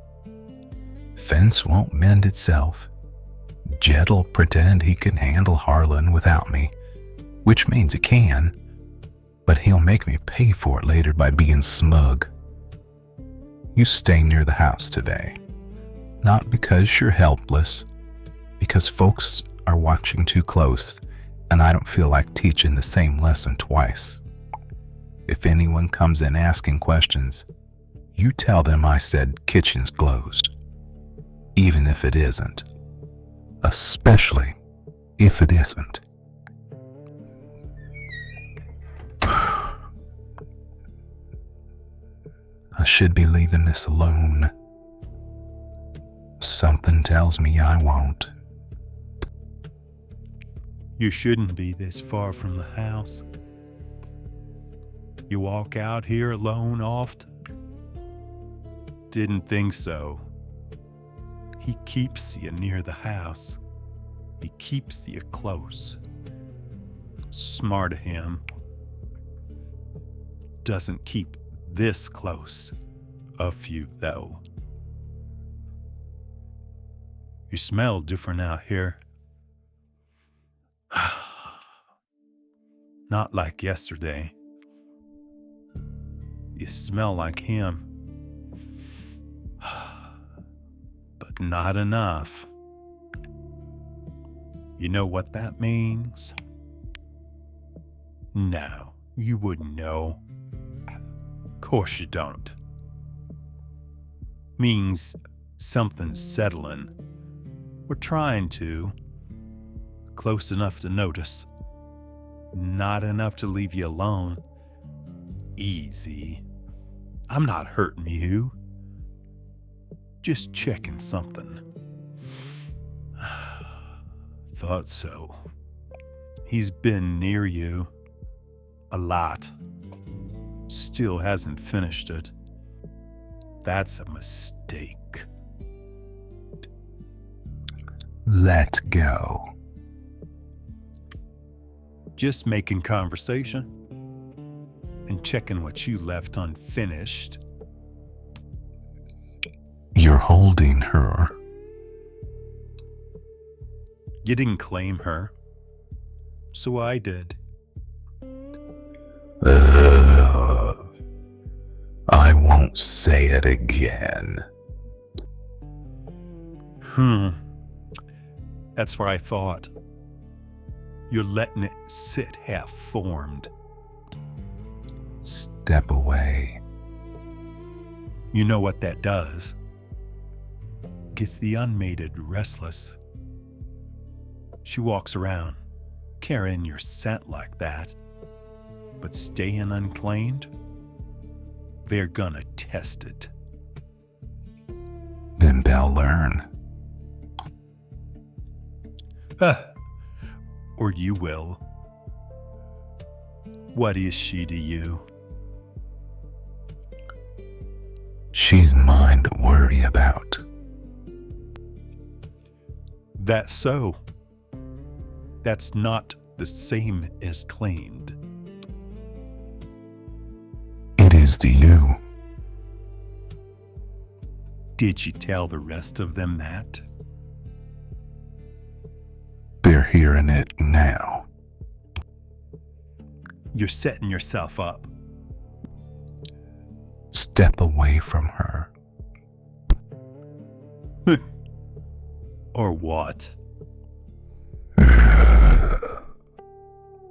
Fence won't mend itself. Jed'll pretend he can handle Harlan without me, which means he can, but he'll make me pay for it later by being smug. You stay near the house today, not because you're helpless, because folks are watching too close, and I don't feel like teaching the same lesson twice. If anyone comes in asking questions, you tell them I said kitchen's closed, even if it isn't. Especially if it isn't. I should be leaving this alone. Something tells me I won't. You shouldn't be this far from the house. You walk out here alone often? Didn't think so. He keeps you near the house. He keeps you close. Smart of him. Doesn't keep this close of you, though. You smell different out here. Not like yesterday. You smell like him. But not enough. You know what that means? No, you wouldn't know. Of course you don't. Means something's settling. We're trying to. Close enough to notice. Not enough to leave you alone. Easy. I'm not hurting you. Just checking something. Thought so. He's been near you. A lot. Still hasn't finished it. That's a mistake. Let go. Just making conversation and checking what you left unfinished. You're holding her. You didn't claim her, so I did. I won't say it again. That's what I thought. You're letting it sit half-formed. Step away. You know what that does? Gets the unmated restless. She walks around, carrying your scent like that, but staying unclaimed, they're gonna test it. Then they'll learn. Or you will. What is she to you? She's mine to worry about. That's so. That's not the same as claimed. It is to you. Did you tell the rest of them that? They're hearing it now. You're setting yourself up. Step away from her. Or what?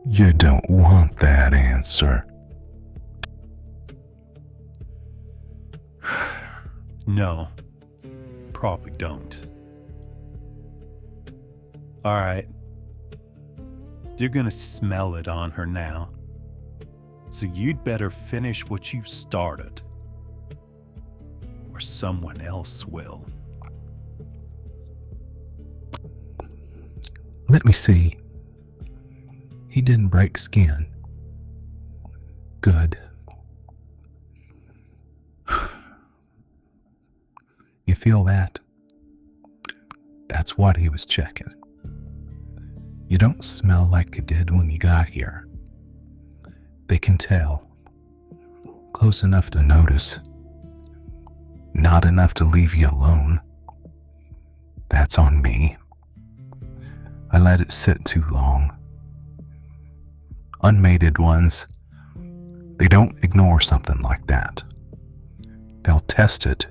You don't want that answer. No, probably don't. All right. You're gonna smell it on her now. So you'd better finish what you started. Or someone else will. Let me see. He didn't break skin. Good. You feel that? That's what he was checking. You don't smell like you did when you got here. They can tell. Close enough to notice. Not enough to leave you alone. That's on me. I let it sit too long. Unmated ones, they don't ignore something like that. They'll test it.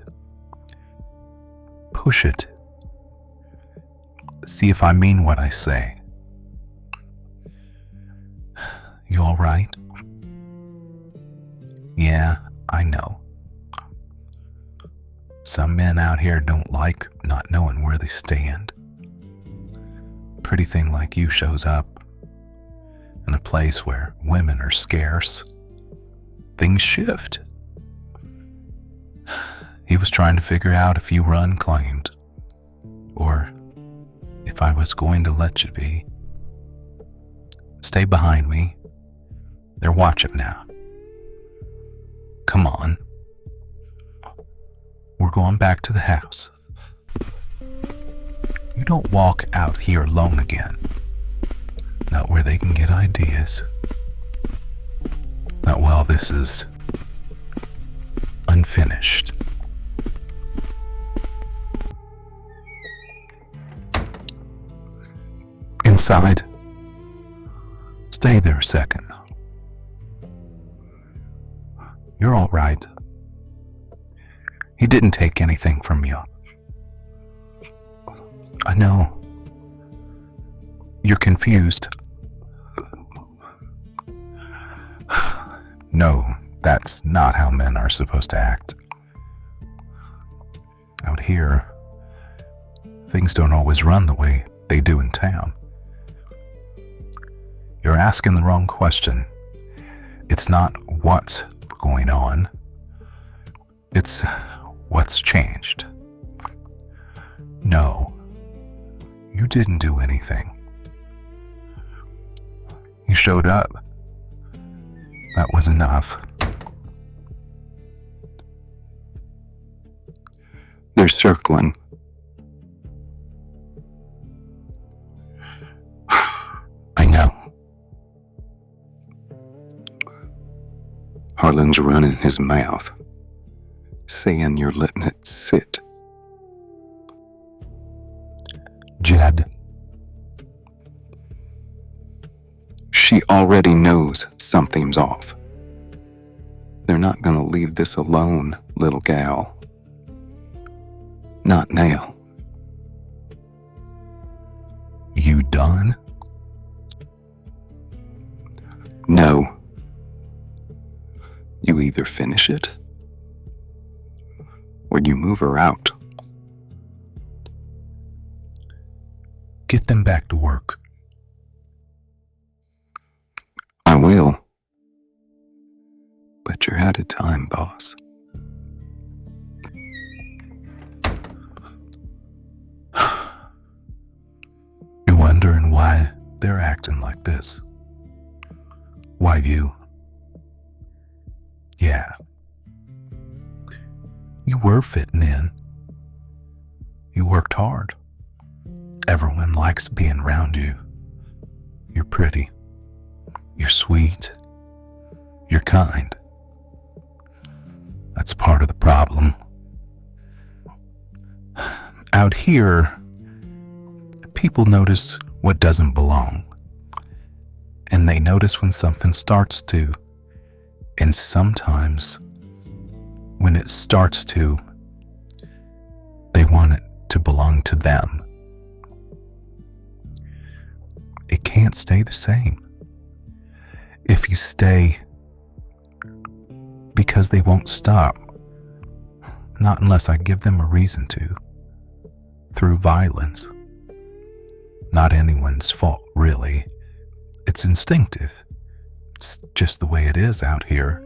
Push it. See if I mean what I say. You all right? Yeah, I know. Some men out here don't like not knowing where they stand. Pretty thing like you shows up in a place where women are scarce. Things shift. He was trying to figure out if you were unclaimed, or if I was going to let you be. Stay behind me. They're watching now. Come on. We're going back to the house. You don't walk out here alone again. Not where they can get ideas. Not while this is unfinished. Inside. Stay there a second. You're all right. He didn't take anything from you. I know. You're confused. No, that's not how men are supposed to act. Out here, things don't always run the way they do in town. You're asking the wrong question. It's not what's going on. It's what's changed. No, you didn't do anything. You showed up. That was enough. They're circling. I know. Harlan's running his mouth, saying you're letting it sit. Jed. She already knows something's off. They're not gonna leave this alone, little gal. Not now. You done? No. You either finish it, or you move her out. Get them back to work. I will. But you're out of time, boss. You're wondering why they're acting like this. Why you? Yeah. You were fitting in. You worked hard. Everyone likes being around you. You're pretty. You're sweet. You're kind. That's part of the problem. Out here, people notice what doesn't belong. And they notice when something starts to. And sometimes, when it starts to, they want it to belong to them. It can't stay the same. If you stay, because they won't stop. Not unless I give them a reason to. Through violence. Not anyone's fault, really. It's instinctive. It's just the way it is out here.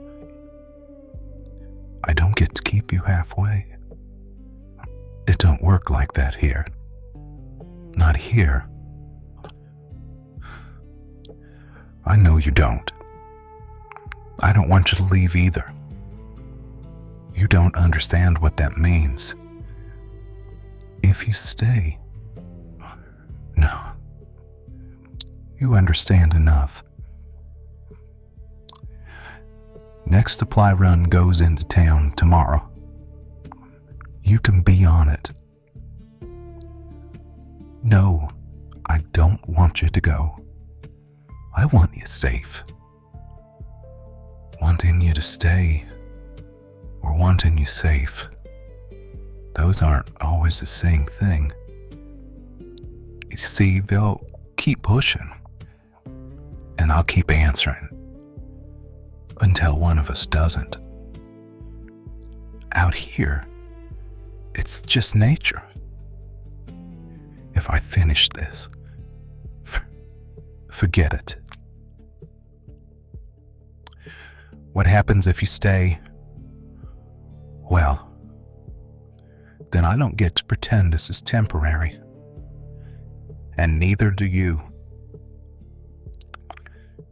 I don't get to keep you halfway. It don't work like that here. Not here. I know you don't. I don't want you to leave either. You don't understand what that means. If you stay. No. You understand enough. Next supply run goes into town tomorrow. You can be on it. No, I don't want you to go. I want you safe. Wanting you to stay or wanting you safe, those aren't always the same thing. You see, they'll keep pushing, and I'll keep answering until one of us doesn't. Out here, it's just nature. If I finish this, forget it. What happens if you stay? Well, then I don't get to pretend this is temporary. And neither do you.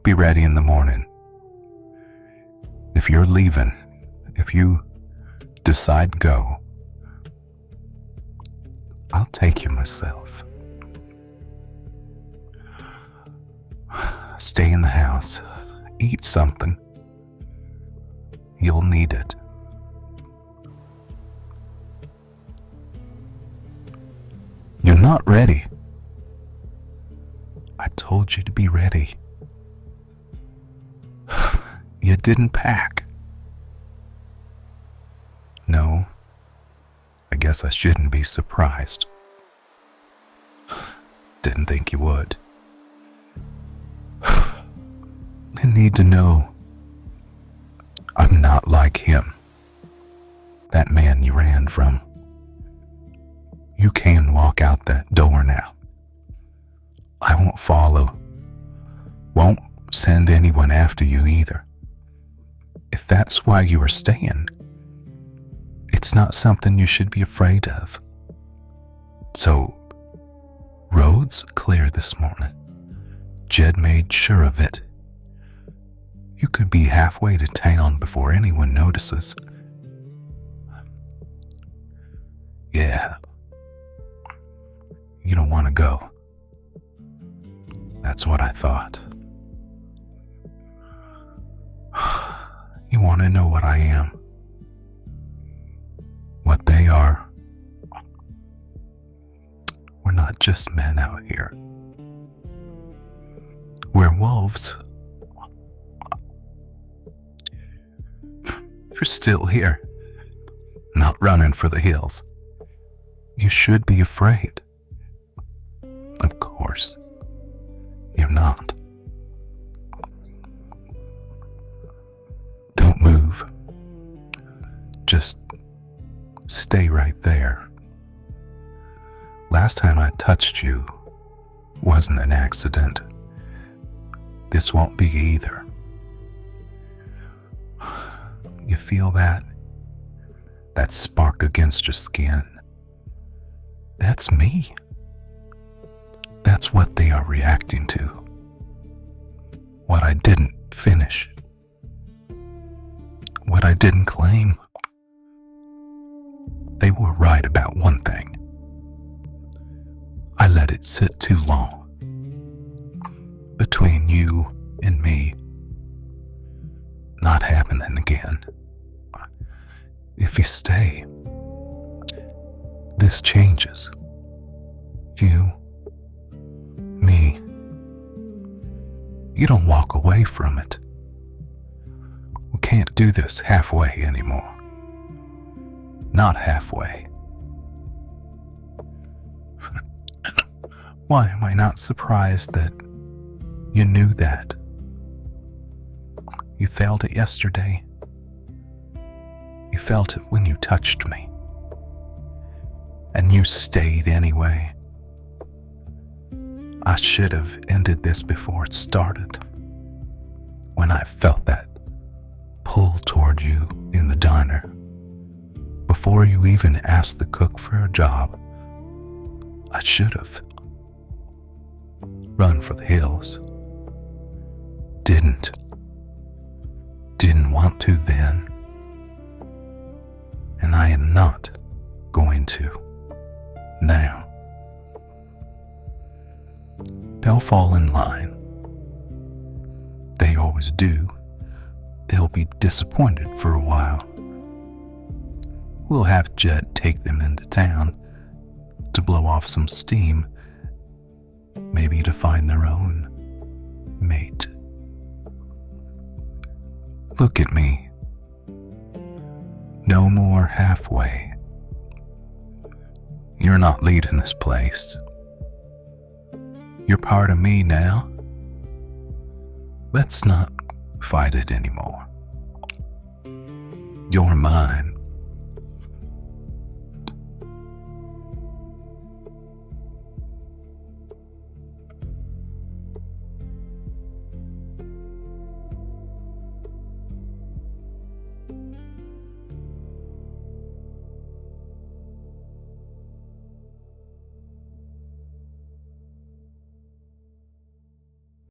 Be ready in the morning. If you're leaving, if you decide go, I'll take you myself. Stay in the house. Eat something. You'll need it. You're not ready. I told you to be ready. You didn't pack. No, I guess I shouldn't be surprised. Didn't think you would. I need to know I'm not like him. That man you ran from. You can walk out that door now. I won't follow. Won't send anyone after you either. If that's why you are staying, it's not something you should be afraid of. So, roads clear this morning. Jed made sure of it. You could be halfway to town before anyone notices. Yeah. You don't want to go. That's what I thought. You want to know what I am? What they are? We're not just men out here. We're wolves. You're still here, not running for the hills. You should be afraid. Of course, you're not. Don't move. Just stay right there. Last time I touched you wasn't an accident. This won't be either. You feel that? That spark against your skin? That's me. That's what they are reacting to. What I didn't finish. What I didn't claim. They were right about one thing. I let it sit too long. Between you and me. Not happening again. If you stay, this changes. You, me. You don't walk away from it. We can't do this halfway anymore. Not halfway. Why am I not surprised that you knew that? You felt it yesterday. You felt it when you touched me. And you stayed anyway. I should have ended this before it started. When I felt that pull toward you in the diner. Before you even asked the cook for a job. I should have. Run for the hills. Didn't want to then. And I am not going to now. They'll fall in line. They always do. They'll be disappointed for a while. We'll have Jed take them into town to blow off some steam, maybe to find their own mate. Look at me. No more halfway. You're not leading this place. You're part of me now. Let's not fight it anymore. You're mine.